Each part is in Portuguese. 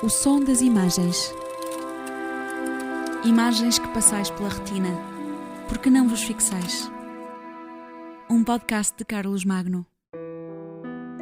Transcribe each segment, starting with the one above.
O som das imagens. Imagens que passais pela retina, porque não vos fixais. Um podcast de Carlos Magno.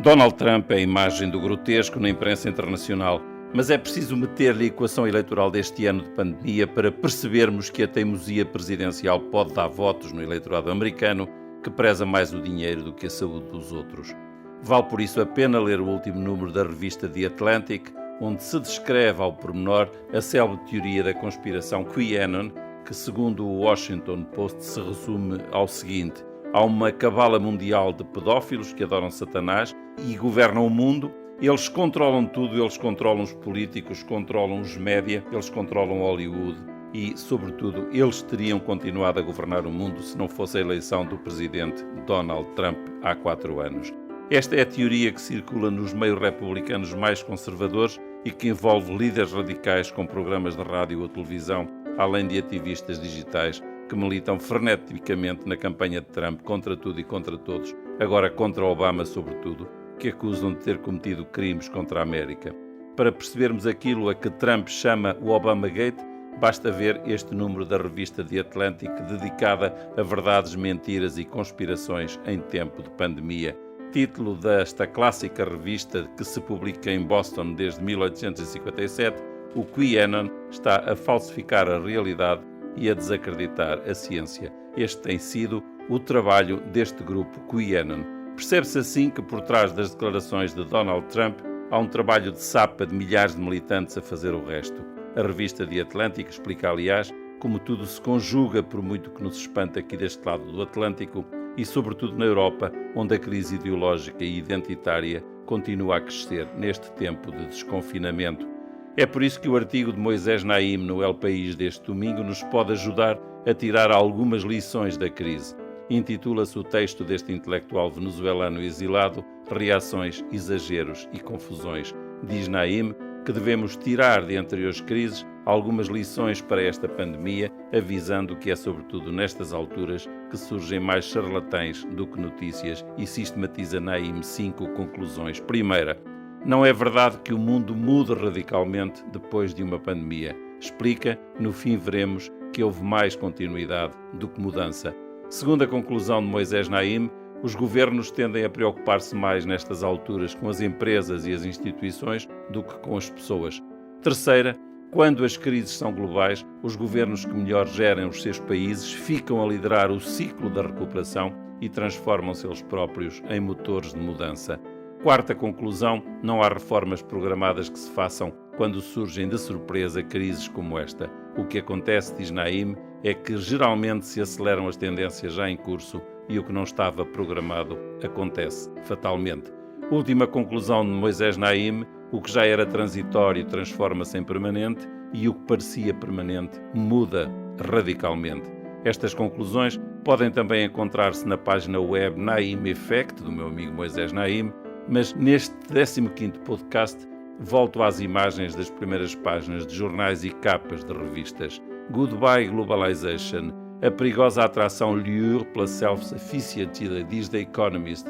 Donald Trump é a imagem do grotesco na imprensa internacional, mas é preciso meter-lhe a equação eleitoral deste ano de pandemia para percebermos que a teimosia presidencial pode dar votos no eleitorado americano que preza mais o dinheiro do que a saúde dos outros. Vale por isso a pena ler o último número da revista The Atlantic, onde se descreve ao pormenor a célebre teoria da conspiração QAnon, que, segundo o Washington Post, se resume ao seguinte: há uma cabala mundial de pedófilos que adoram Satanás e governam o mundo. Eles controlam tudo, eles controlam os políticos, controlam os média, eles controlam Hollywood e, sobretudo, eles teriam continuado a governar o mundo se não fosse a eleição do presidente Donald Trump há 4 anos. Esta é a teoria que circula nos meios republicanos mais conservadores e que envolve líderes radicais com programas de rádio ou televisão, além de ativistas digitais que militam freneticamente na campanha de Trump contra tudo e contra todos, agora contra Obama sobretudo, que acusam de ter cometido crimes contra a América. Para percebermos aquilo a que Trump chama o Obamagate, basta ver este número da revista The Atlantic dedicada a verdades, mentiras e conspirações em tempo de pandemia. Título desta clássica revista que se publica em Boston desde 1857, o QAnon está a falsificar a realidade e a desacreditar a ciência. Este tem sido o trabalho deste grupo QAnon. Percebe-se assim que por trás das declarações de Donald Trump há um trabalho de sapa de milhares de militantes a fazer o resto. A revista The Atlantic explica, aliás, como tudo se conjuga, por muito que nos espante aqui deste lado do Atlântico, e sobretudo na Europa, onde a crise ideológica e identitária continua a crescer neste tempo de desconfinamento. É por isso que o artigo de Moisés Naim no El País deste domingo nos pode ajudar a tirar algumas lições da crise. Intitula-se o texto deste intelectual venezuelano exilado Reações, Exageros e Confusões. Diz Naim que devemos tirar de anteriores crises algumas lições para esta pandemia, avisando que é sobretudo nestas alturas que surgem mais charlatães do que notícias, e sistematiza Naim 5 conclusões. Primeira, não é verdade que o mundo mude radicalmente depois de uma pandemia. Explica, no fim veremos que houve mais continuidade do que mudança. Segunda conclusão de Moisés Naim, os governos tendem a preocupar-se mais nestas alturas com as empresas e as instituições do que com as pessoas. Terceira, quando as crises são globais, os governos que melhor gerem os seus países ficam a liderar o ciclo da recuperação e transformam-se eles próprios em motores de mudança. Quarta conclusão, não há reformas programadas que se façam quando surgem de surpresa crises como esta. O que acontece, diz Naim, é que geralmente se aceleram as tendências já em curso e o que não estava programado acontece fatalmente. Última conclusão de Moisés Naim, o que já era transitório transforma-se em permanente e o que parecia permanente muda radicalmente. Estas conclusões podem também encontrar-se na página web Naim Effect, do meu amigo Moisés Naim, mas neste 15º podcast volto às imagens das primeiras páginas de jornais e capas de revistas. Goodbye Globalization, a perigosa atração lure pela self-sufficiency, diz The Economist.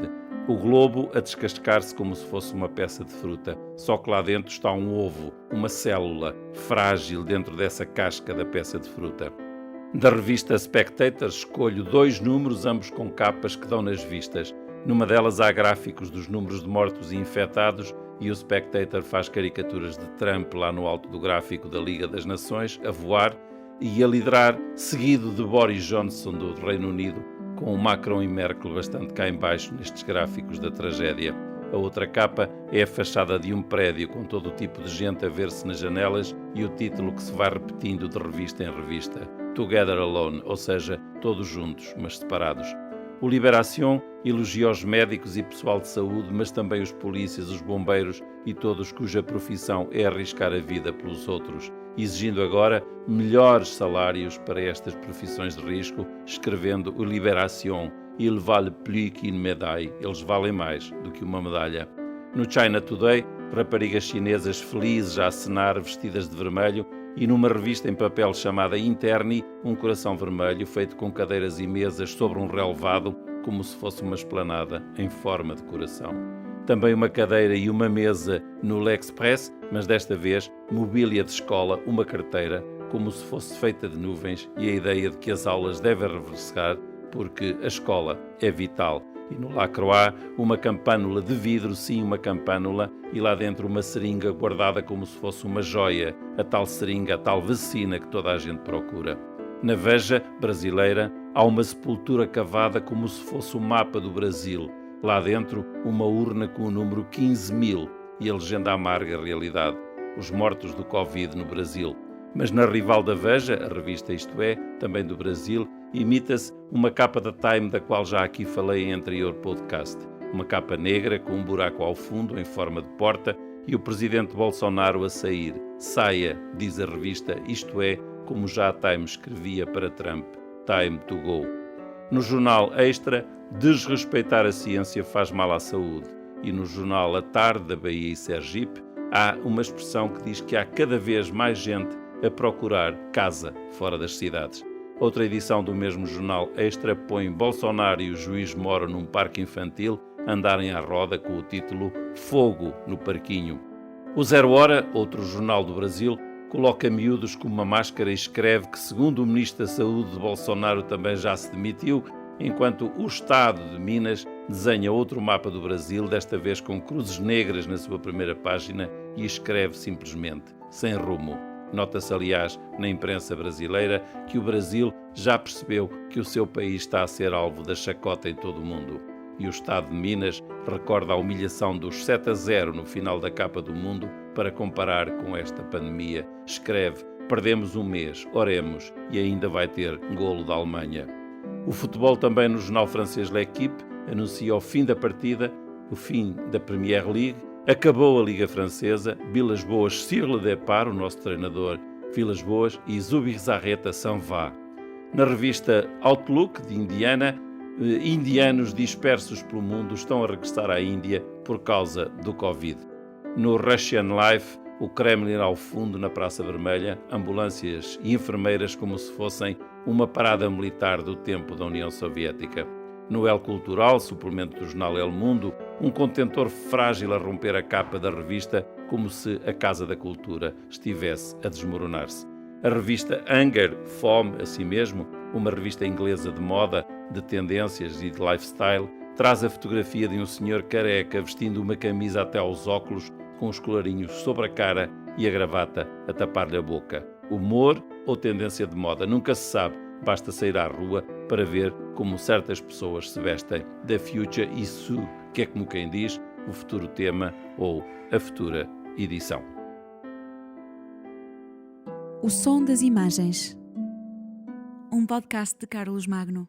O globo a descascar-se como se fosse uma peça de fruta, só que lá dentro está um ovo, uma célula frágil dentro dessa casca da peça de fruta. Da revista Spectator escolho 2 números, ambos com capas que dão nas vistas. Numa delas há gráficos dos números de mortos e infectados e o Spectator faz caricaturas de Trump lá no alto do gráfico da Liga das Nações, a voar e a liderar, seguido de Boris Johnson do Reino Unido, com o Macron e Merkel bastante cá em baixo nestes gráficos da tragédia. A outra capa é a fachada de um prédio com todo o tipo de gente a ver-se nas janelas e o título que se vai repetindo de revista em revista, Together Alone, ou seja, todos juntos, mas separados. O Libération elogia os médicos e pessoal de saúde, mas também os polícias, os bombeiros e todos cuja profissão é arriscar a vida pelos outros, exigindo agora melhores salários para estas profissões de risco, escrevendo o Libération, il vale plus qu'une médaille, eles valem mais do que uma medalha. No China Today, raparigas chinesas felizes a acenar vestidas de vermelho e numa revista em papel chamada Interni, um coração vermelho feito com cadeiras e mesas sobre um relevado, como se fosse uma esplanada em forma de coração. Também uma cadeira e uma mesa no L'Express, mas desta vez mobília de escola, uma carteira, como se fosse feita de nuvens, e a ideia de que as aulas devem regressar porque a escola é vital. E no Lacroix, uma campânula de vidro, sim, uma campânula, e lá dentro uma seringa guardada como se fosse uma joia, a tal seringa, a tal vacina que toda a gente procura. Na Veja brasileira, há uma sepultura cavada como se fosse o mapa do Brasil. Lá dentro, uma urna com o número 15.000 e a legenda amarga realidade: os mortos do Covid no Brasil. Mas na rival da Veja, a revista Isto É, também do Brasil, imita-se uma capa da Time da qual já aqui falei em anterior podcast. Uma capa negra com um buraco ao fundo em forma de porta e o presidente Bolsonaro a sair. Saia, diz a revista Isto É, como já a Time escrevia para Trump. Time to go. No jornal Extra, desrespeitar a ciência faz mal à saúde. E no jornal A Tarde, da Bahia e Sergipe, há uma expressão que diz que há cada vez mais gente a procurar casa fora das cidades. Outra edição do mesmo jornal Extra põe Bolsonaro e o juiz Moro num parque infantil andarem à roda com o título Fogo no Parquinho. O Zero Hora, outro jornal do Brasil, coloca miúdos com uma máscara e escreve que, segundo o ministro da Saúde de Bolsonaro, também já se demitiu, enquanto o Estado de Minas desenha outro mapa do Brasil, desta vez com cruzes negras na sua primeira página, e escreve simplesmente, sem rumo. Nota-se, aliás, na imprensa brasileira, que o Brasil já percebeu que o seu país está a ser alvo da chacota em todo o mundo. E o Estado de Minas recorda a humilhação dos 7-0 no final da Copa do Mundo para comparar com esta pandemia. Escreve: perdemos um mês, oremos, e ainda vai ter golo da Alemanha. O futebol também no jornal francês L'Équipe anuncia o fim da partida, o fim da Premier League. Acabou a Liga Francesa, Vilas Boas sur le départ, o nosso treinador Vilas Boas, e Zubizarreta s'en va. Na revista Outlook, de Indiana, indianos dispersos pelo mundo estão a regressar à Índia por causa do Covid. No Russian Life, o Kremlin ao fundo na Praça Vermelha, ambulâncias e enfermeiras como se fossem uma parada militar do tempo da União Soviética. No El Cultural, suplemento do jornal El Mundo, um contentor frágil a romper a capa da revista como se a Casa da Cultura estivesse a desmoronar-se. A revista Hunger, Fome, assim mesmo, uma revista inglesa de moda, de tendências e de lifestyle, traz a fotografia de um senhor careca vestindo uma camisa até aos óculos, com os colarinhos sobre a cara e a gravata a tapar-lhe a boca. Humor ou tendência de moda, nunca se sabe, basta sair à rua para ver como certas pessoas se vestem. The future is soon, que é como quem diz, o futuro tema ou a futura edição. O som das imagens. Um podcast de Carlos Magno.